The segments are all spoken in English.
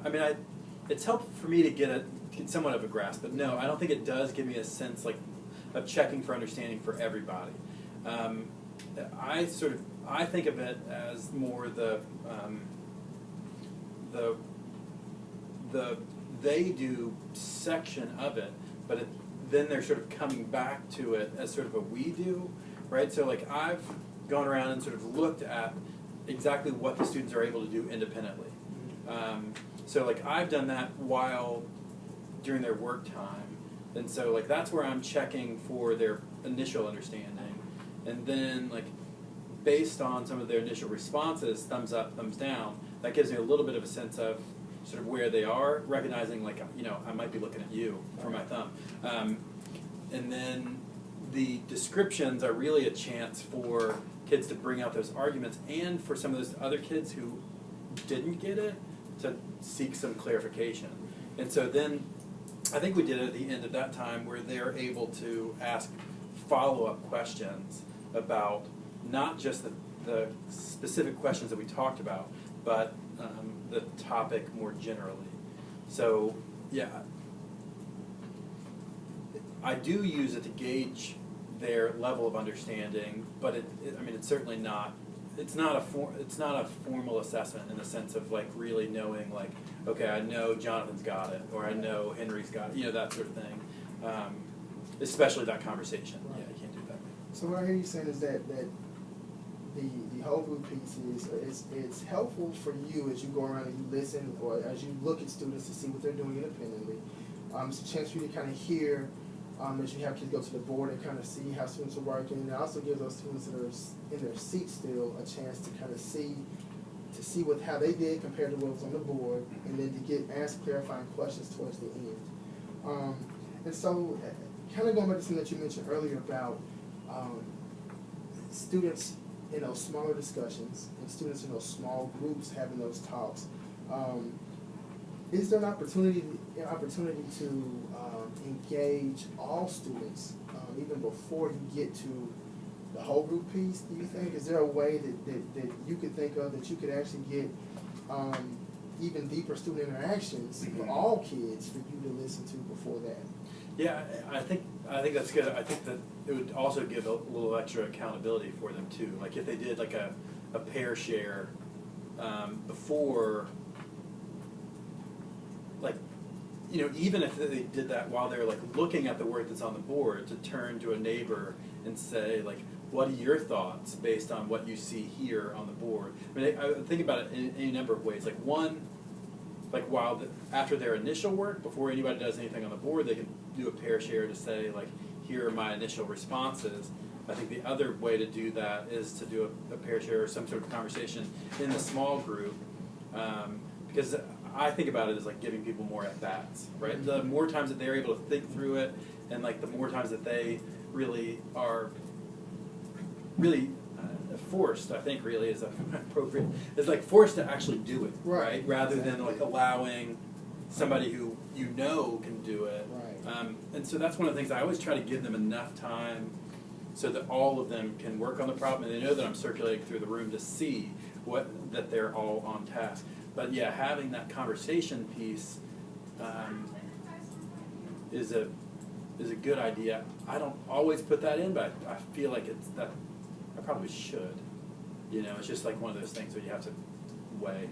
I mean, it's helpful for me to get somewhat of a grasp, but no, I don't think it does give me a sense like of checking for understanding for everybody. I think of it as more the they do section of it, but then they're sort of coming back to it as sort of a we do, right? So like I've gone around and sort of looked at exactly what the students are able to do independently. So like I've done that during their work time, and so like that's where I'm checking for their initial understanding, and then like based on some of their initial responses, thumbs up, thumbs down, that gives me a little bit of a sense of sort of where they are, recognizing like, you know, I might be looking at you for my thumb. And then the descriptions are really a chance for kids to bring out those arguments, and for some of those other kids who didn't get it to seek some clarification. And so then I think we did it at the end of that time where they're able to ask follow-up questions about not just the specific questions that we talked about, but the topic more generally. So yeah, I do use it to gauge their level of understanding, but it's certainly not. It's not a formal assessment in the sense of like really knowing like, okay, I know Jonathan's got it, or I know Henry's got it, you know, that sort of thing. Especially that conversation. Right. Yeah, you can't do that. So what I hear you saying is that the whole group piece is it's helpful for you as you go around and you listen, or as you look at students to see what they're doing independently. It's a chance for you to kind of hear as you have kids go to the board and kind of see how students are working. And it also gives those students that are in their seats still a chance to kind of see how they did compared to what was on the board, and then to ask clarifying questions towards the end. And so, kind of going back to something that you mentioned earlier about students in those smaller discussions and students in those small groups having those talks. Is there an opportunity to engage all students even before you get to the whole group piece, do you think? Is there a way that you could think of that you could actually get even deeper student interactions for all kids for you to listen to before that? Yeah, I think that's good. I think that it would also give a little extra accountability for them too. Like if they did like a pair share before, like, you know, even if they did that while they're like looking at the work that's on the board, to turn to a neighbor and say like, what are your thoughts based on what you see here on the board? I mean, I think about it in any number of ways. Like one, like after their initial work, before anybody does anything on the board, they can do a pair share to say like, here are my initial responses. I think the other way to do that is to do a pair share or some sort of conversation in the small group, because I think about it as like giving people more at-bats, right? The more times that they're able to think through it, and like the more times that they really are forced, I think really is appropriate, is like forced to actually do it, right? Rather than like allowing somebody who you know can do it. Right. And so that's one of the things I always try to give them enough time so that all of them can work on the problem, and they know that I'm circulating through the room to see that they're all on task. But yeah, having that conversation piece is a good idea. I don't always put that in, but I feel like I probably should. You know, it's just like one of those things that you have to weigh.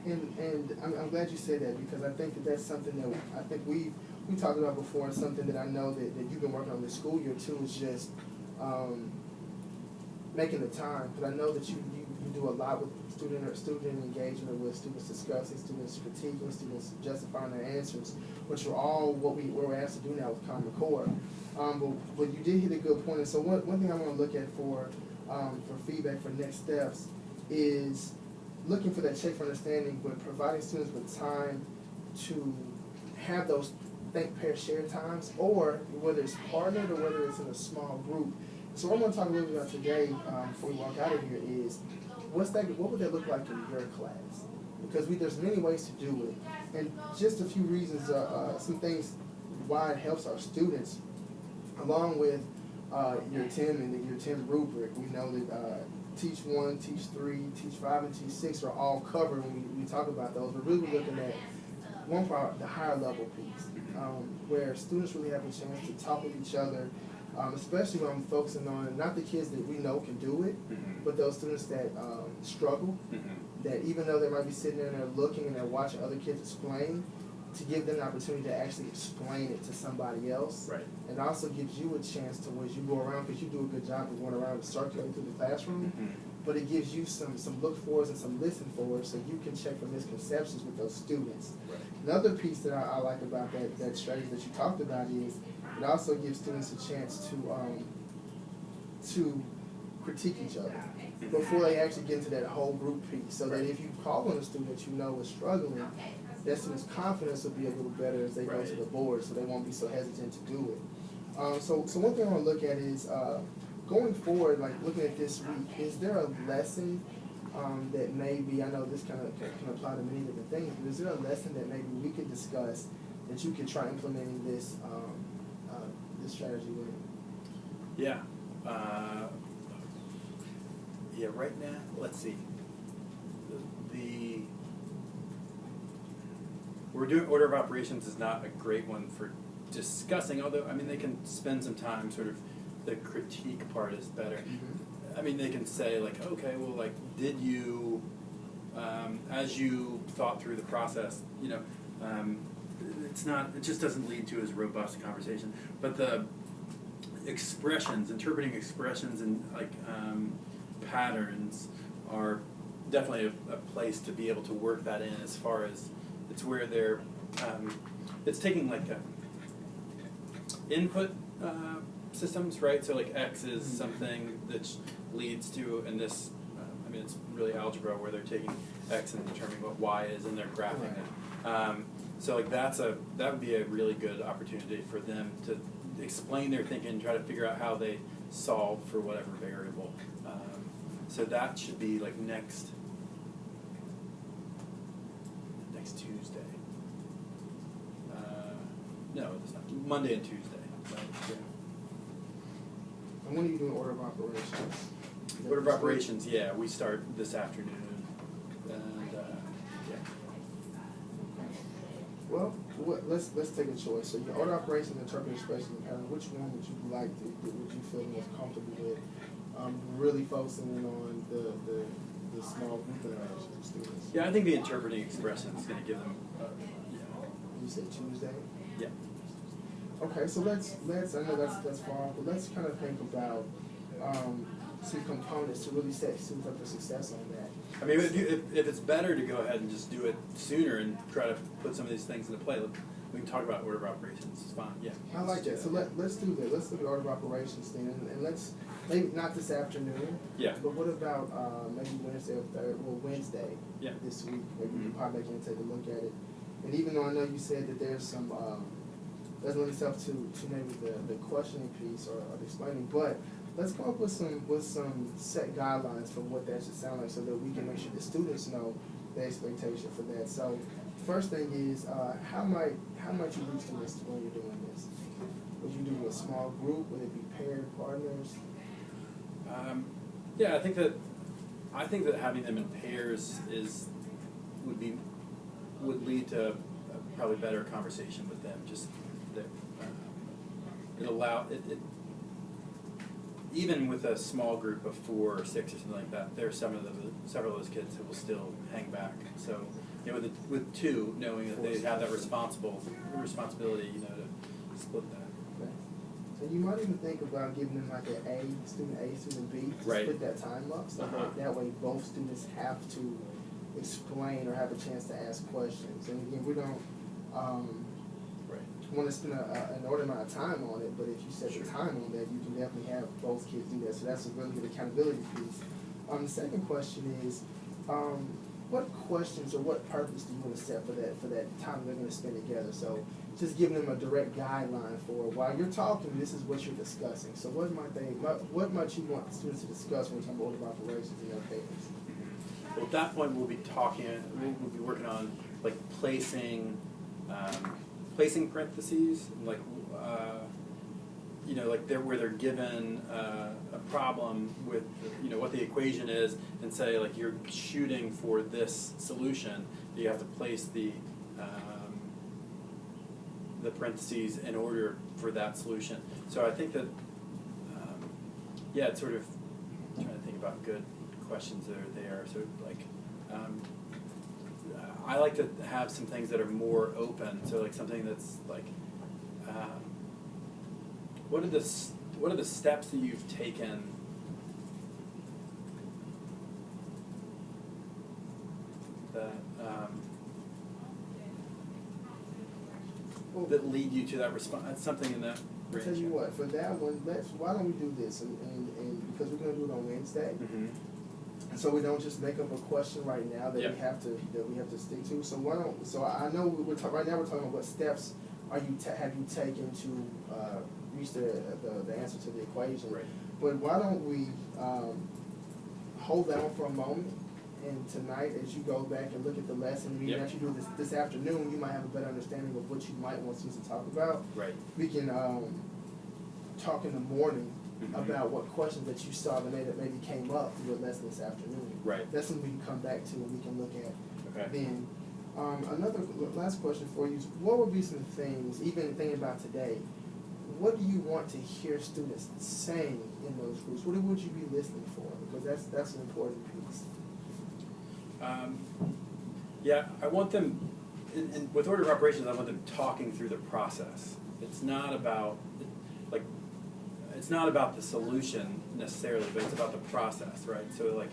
Mm-hmm. And I'm glad you said that, because I think that's something that I think we talked about before, and something that I know that you've been working on this school year too, is just making the time, because I know that you do a lot with student engagement, with students discussing, students critiquing, students justifying their answers, which are all what we're asked to do now with Common Core. But you did hit a good point, and so one thing I want to look at for feedback for next steps is looking for that check for understanding, but providing students with time to have those think, pair, share times, or whether it's partnered or whether it's in a small group. So what I'm going to talk a little bit about today before we walk out of here is what would that look like in your class? Because there's many ways to do it, and just a few reasons, some things why it helps our students, along with Year 10 and the Year 10 rubric. We know that Teach 1, Teach 3, Teach 5, and Teach 6 are all covered when we talk about those. We're really looking at one part, the higher level piece, where students really have a chance to talk with each other, especially when I'm focusing on not the kids that we know can do it, but those students that struggle, that even though they might be sitting there and they're looking and they're watching other kids explain, to give them the opportunity to actually explain it to somebody else. Right. And also gives you a chance to, as you go around, because you do a good job of going around and circulating through the classroom, but it gives you some look-forwards and some listen-forwards so you can check for misconceptions with those students. Right. Another piece that I like about that strategy that you talked about is it also gives students a chance to critique each other before they actually get into that whole group piece, so that if you call on a student that you know is struggling, that student's confidence will be a little better as they go to the board, so they won't be so hesitant to do it. So one thing I want to look at is going forward, like looking at this week, is there a lesson that maybe, I know this kind of can apply to many different things, but is there a lesson that maybe we could discuss that you could try implementing this this strategy with? Yeah. Yeah, right now, let's see. We're doing order of operations is not a great one for discussing, although, I mean, they can spend some time sort of, the critique part is better. I mean, they can say, like, okay, well, like, did you, as you thought through the process, you know, it just doesn't lead to as robust a conversation, but the expressions, interpreting expressions and, like, patterns are definitely a place to be able to work that in, as far as it's where they're, it's taking like input systems, right? So like X is something that leads to, and this, I mean, it's really algebra where they're taking X and determining what Y is and they're graphing it. So like that would be a really good opportunity for them to explain their thinking and try to figure out how they solve for whatever variable. So that should be like next Tuesday. No, it's not. Monday and Tuesday. Right? Yeah. And when are you doing order of operations? Order of operations, yeah, we start this afternoon. And yeah. Well, let's take a choice. So your order of operations, interpreting expressions, and pattern. Which one would you like to? Would you feel most comfortable with? Really focusing in on the small group interactions with students. Yeah, I think the interpreting expression is going to give them. You said Tuesday. Yeah. Okay, so let's. I know that's far off, but let's kind of think about some components to really set students up for success on that. I mean, if it's better to go ahead and just do it sooner and try to put some of these things into play, we can talk about order of operations. It's fine. Yeah. I like that. So let's do that. Let's look at order of operations then, and let's maybe not this afternoon. Yeah. But what about maybe Wednesday or Wednesday? Yeah. This week, maybe we can pop back in and take a look at it. And even though I know you said that there's some doesn't lend itself to maybe the questioning piece or the explaining, but let's come up with some set guidelines for what that should sound like, so that we can make sure the students know the expectation for that. So first thing is how might you reach students when you're doing this? Would you do a small group? Would it be paired partners? Yeah, I think that having them in pairs would lead to a probably better conversation with them. Just that even with a small group of 4 or 6 or something like that, there are several of those kids who will still hang back. So, you know, with 2, knowing that they have that responsibility, you know, to split that. Okay. So you might even think about giving them like an student A, student B, to split that time up, so that way both students have to explain or have a chance to ask questions. And again, we don't want to spend an order amount of time on it, but if you set the time on that, you can definitely have both kids do that. So that's a really good accountability piece. The second question is, what questions or what purpose do you want to set for that time they're going to spend together? So just giving them a direct guideline for, while you're talking, this is what you're discussing. So what might you want students to discuss when you're talking about order of operations in their papers? Well, at that point, we'll be working on like placing parentheses, like you know, like where they're given a problem with, you know, what the equation is, and say like you're shooting for this solution, you have to place the parentheses in order for that solution. So I think that, yeah, it's sort of trying to think about good questions that are there. So like, I like to have some things that are more open. So like something that's like, what are the steps that you've taken that that lead you to that response? Something in that I'll range. tell you what, for that one, why don't we do this, and because we're gonna do it on Wednesday, Mm-hmm. so we don't just make up a question right now that Yep. we have to stick to. So why don't, so I know right now we're talking about what steps have you taken to reach the answer to the equation. Right. But why don't we hold that one for a moment, and tonight as you go back and look at the lesson, read Yep. that you do this afternoon, you might have a better understanding of what you might want students to talk about. Right. We can talk in the morning Mhm. about what questions that you saw that maybe came up through your lesson this afternoon. Right. That's something we can come back to and we can look at Okay. then. Another last question for you is, what would be some things, even thinking about today, what do you want to hear students saying in those groups? What would you be listening for? Because that's an important piece. Yeah, I want them, with order of operations, I want them talking through the process. It's not about, like, it's not about the solution necessarily, but it's about the process, right? So like,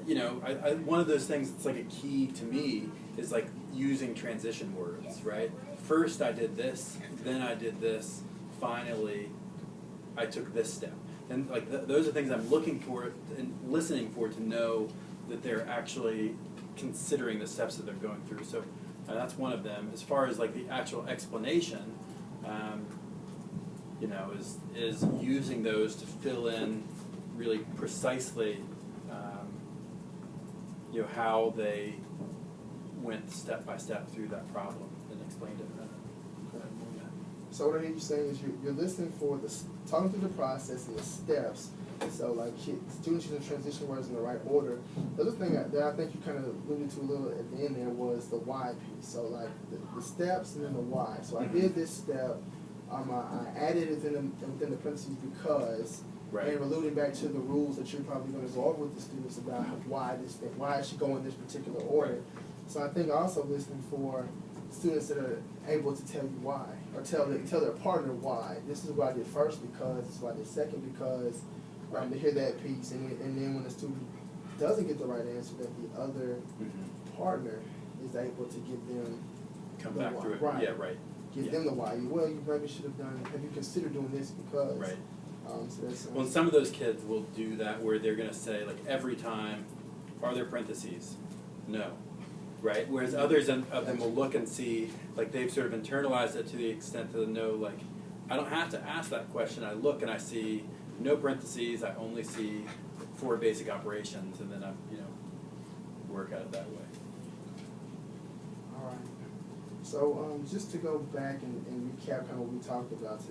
you know, one of those things that's like a key to me is like using transition words, right? First I did this, then I did this, finally I took this step. And like those are things I'm looking for and listening for to know that they're actually considering the steps that they're going through. So that's one of them. As far as like the actual explanation, you know, is using those to fill in really precisely, you know, how they went step by step through that problem and explained it. So what I hear you saying is you're listening for talking through the process and the steps. So like students using transition words in the right order. The other thing that I think you kind of alluded to a little at the end there was the why piece. So like the steps and then the why. So I did this step. I added it within the parentheses because, Right. and alluding back to the rules that you're probably going to go over with the students about why it should go in this particular order. Right. So I think also listening for students that are able to tell you why, or tell their partner why. This is what I did first because, this is what I did second because, to hear that piece, and then when the student doesn't get the right answer, that the other partner is able to give them Come the back why. through it. Right. Yeah, right. Give Yeah. them the why. Well, you maybe should have done. Have you considered doing this because? Right. So that's Well, some of those kids will do that where they're going to say, like, every time, are there parentheses? No. Right? Whereas others of them will look and see, like, they've sort of internalized it to the extent that they know, like, I don't have to ask that question. I look and I see no parentheses. I only see 4 basic operations, and then I, you know, work at it that way. All right. So just to go back and recap kind of what we talked about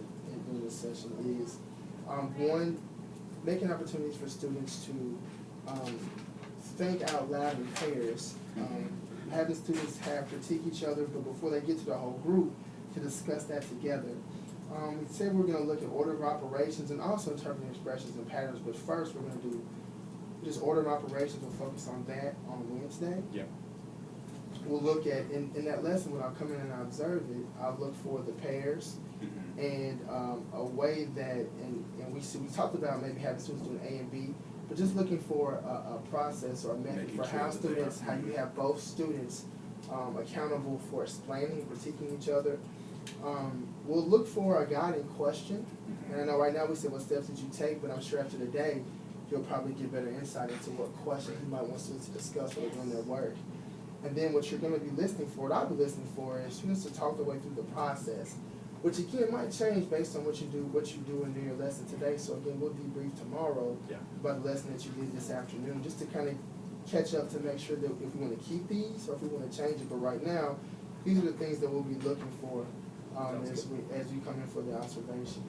in this session is, one, making opportunities for students to think out loud in pairs, having students critique each other, but before they get to the whole group, to discuss that together. We said we're going to look at order of operations and also interpreting expressions and patterns, but first we're going to do just order of operations. We'll focus on that on Wednesday. Yeah. We'll look at, in that lesson, when I come in and I observe it, I'll look for the pairs and a way that, and we talked about maybe having students doing A and B, but just looking for a process or a method Making for sure how that they students, are. how you have both students accountable for explaining and critiquing each other. We'll look for a guiding question, and I know right now we said what steps did you take, but I'm sure after the day, you'll probably get better insight into what questions you might want students to discuss while they're doing their work. And then what you're going to be listening for, what I'll be listening for, is students to talk their way through the process, which again might change based on what you do and do your lesson today. So again, we'll debrief tomorrow about the lesson that you did this afternoon, just to kind of catch up to make sure that if we want to keep these or if we want to change it. But right now, these are the things that we'll be looking for Sounds as good. we come in for the observation.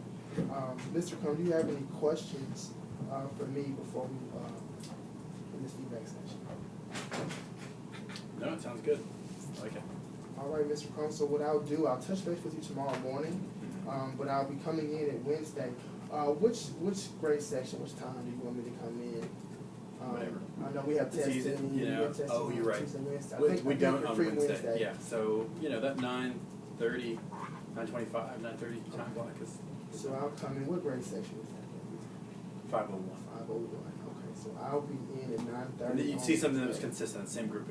Mr. Crum, do you have any questions for me before we in this feedback session? No, it sounds good. I like it. All right, Mr. Crum. So what I'll do, I'll touch base with you tomorrow morning, but I'll be coming in at Wednesday. Which grade section? Which time do you want me to come in? Whatever. I know we have It's testing. easy, we have testing oh, you're on right. Tuesday, Wednesday. I We think don't you're on free Wednesday. Yeah, so, that 9:30, 9:25, 9:30 time block is So I'll come in. What grade section is that? 5:01. 5:01. Okay, so I'll be in at 9:30. And you'd see something that was consistent, same group